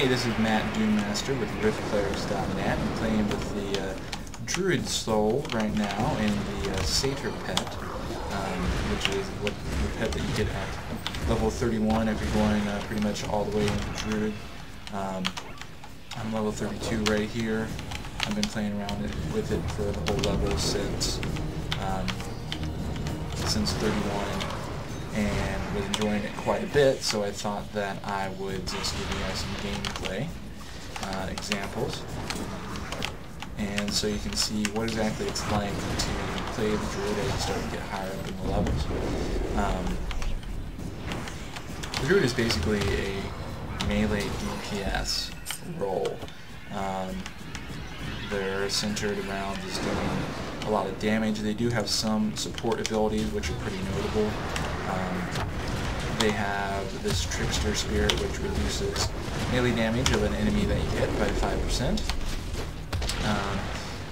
Hey, this is Matt Doommaster with RiftClerics.net. I'm playing with the Druid Soul right now in the Satyr pet, which is what the pet that you get at level 31 if you're going pretty much all the way into Druid. I'm level 32 right here. I've been playing around with it for the whole level since 31. And was enjoying it quite a bit, so I thought that I would just give you guys some gameplay examples, and so you can see what exactly it's like to play the Druid as you start to get higher up in the levels. The Druid is basically a melee DPS role. They're centered around just doing a lot of damage. They do have some support abilities which are pretty notable. They have this Trickster Spirit, which reduces melee damage of an enemy that you hit by 5%.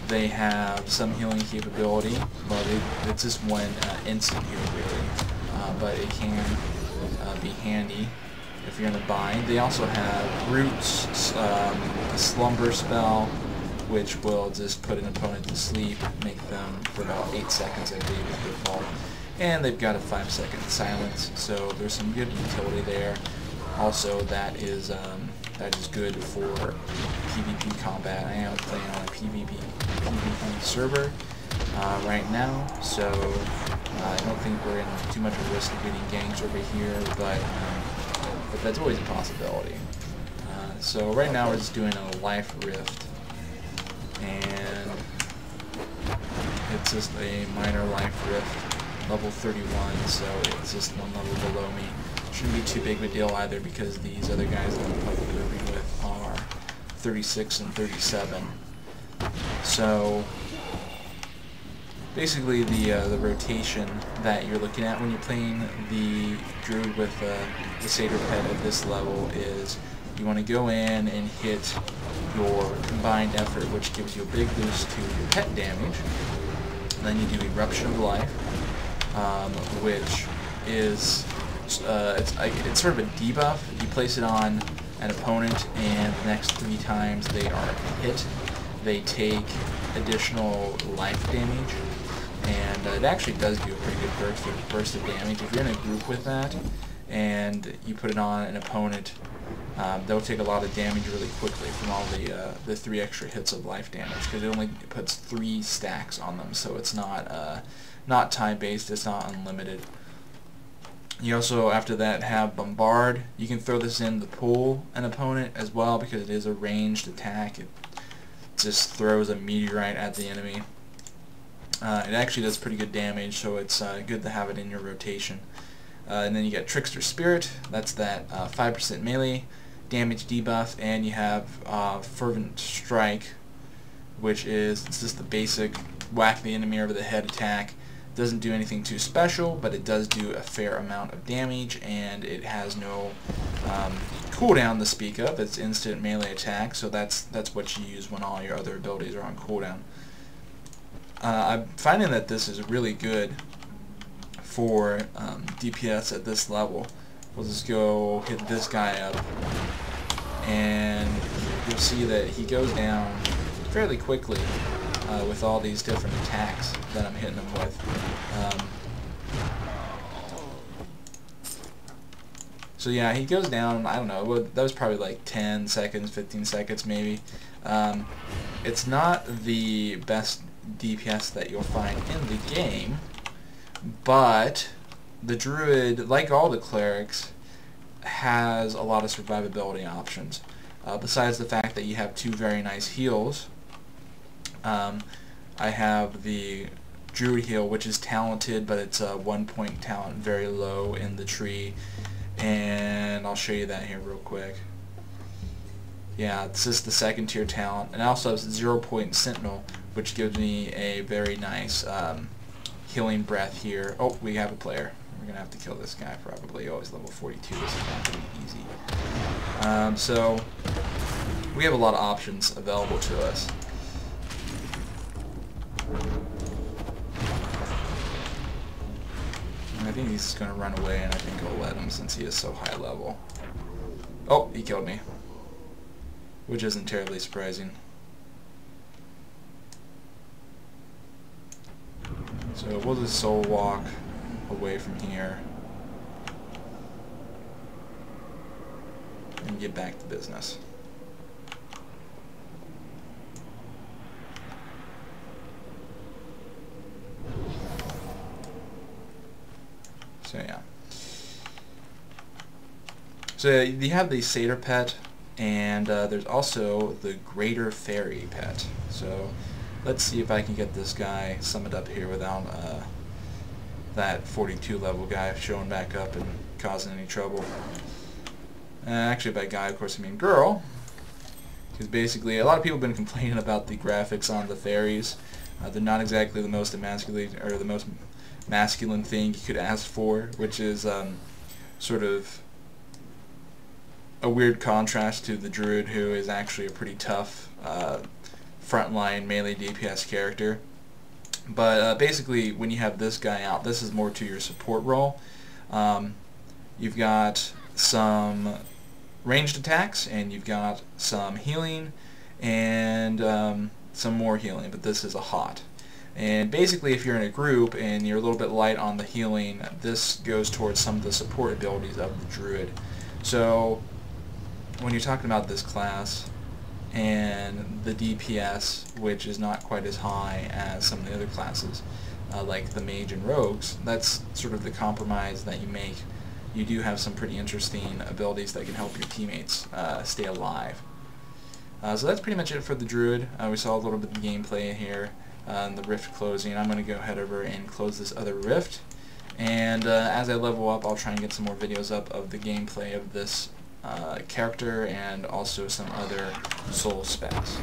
They have some healing capability. Well, it's just one instant heal, really, but it can be handy if you're in a bind. They also have Roots, a Slumber spell, which will just put an opponent to sleep, make them for about 8 seconds, I believe, is the default. And they've got a 5-second silence, so there's some good utility there. Also, that is good for PvP combat. I am playing on a PvP server right now, so I don't think we're in too much of a risk of getting ganks over here, but that's always a possibility. So right now we're just doing a life rift, and it's just a minor life rift. Level 31, so it's just one level below me. Shouldn't be too big of a deal either, because these other guys that I'm probably living with are 36 and 37. So basically the rotation that you're looking at when you're playing the Druid with the Satyr pet at this level is you want to go in and hit your combined effort, which gives you a big boost to your pet damage. And then you do Eruption of Life, which is it's sort of a debuff. You place it on an opponent, and the next 3 times they are hit, they take additional life damage, and it actually does do a pretty good burst of damage. If you're in a group with that and you put it on an opponent, they'll take a lot of damage really quickly from all the 3 extra hits of life damage, because it only puts 3 stacks on them, so it's not time-based, it's not unlimited. You also, after that, have Bombard. You can throw this in to pull an opponent as well, because it is a ranged attack. It just throws a meteorite at the enemy. It actually does pretty good damage, so it's good to have it in your rotation. And then you get Trickster Spirit. That's that 5% melee damage debuff, and you have Fervent Strike, which is just the basic whack the enemy over the head attack. Doesn't do anything too special, but it does do a fair amount of damage, and it has no cooldown to speak of. It's instant melee attack, so that's what you use when all your other abilities are on cooldown. I'm finding that this is really good for DPS at this level. We'll just go hit this guy up, and you'll see that he goes down fairly quickly with all these different attacks that I'm hitting him with. So yeah, he goes down, I don't know, that was probably like 10 seconds, 15 seconds maybe. It's not the best DPS that you'll find in the game, but the Druid, like all the clerics, has a lot of survivability options. Besides the fact that you have 2 very nice heals, I have the Druid heal, which is talented, but it's a 1-point talent, very low in the tree, and I'll show you that here real quick. Yeah, it's just the 2nd tier talent, and I also have 0-point Sentinel, which gives me a very nice healing breath here. Oh, we have a player. We're going to have to kill this guy probably. Oh, he's level 42. This is not going to be easy. So, we have a lot of options available to us. I think he's going to run away, and I think I'll let him since he is so high level. Oh, he killed me. which isn't terribly surprising. So we'll just soul walk away from here and get back to business. So yeah. So you have the satyr pet, and there's also the greater fairy pet. So let's see if I can get this guy summoned up here without that 42 level guy showing back up and causing any trouble. Actually, by guy, of course, I mean girl. Because basically, a lot of people have been complaining about the graphics on the fairies. They're not exactly the most emasculating or the most masculine thing you could ask for, which is sort of a weird contrast to the Druid, who is actually a pretty tough frontline melee DPS character. But basically, when you have this guy out, this is more to your support role. You've got some ranged attacks, and you've got some healing, and some more healing, but this is a hot. And basically, if you're in a group and you're a little bit light on the healing, this goes towards some of the support abilities of the Druid. So when you're talking about this class and the DPS, which is not quite as high as some of the other classes, like the mage and rogues, that's sort of the compromise that you make. You do have some pretty interesting abilities that can help your teammates stay alive. So that's pretty much it for the Druid. We saw a little bit of the gameplay here, and the rift closing. I'm going to go ahead over and close this other rift, and as I level up, I'll try and get some more videos up of the gameplay of this character and also some other soul specs.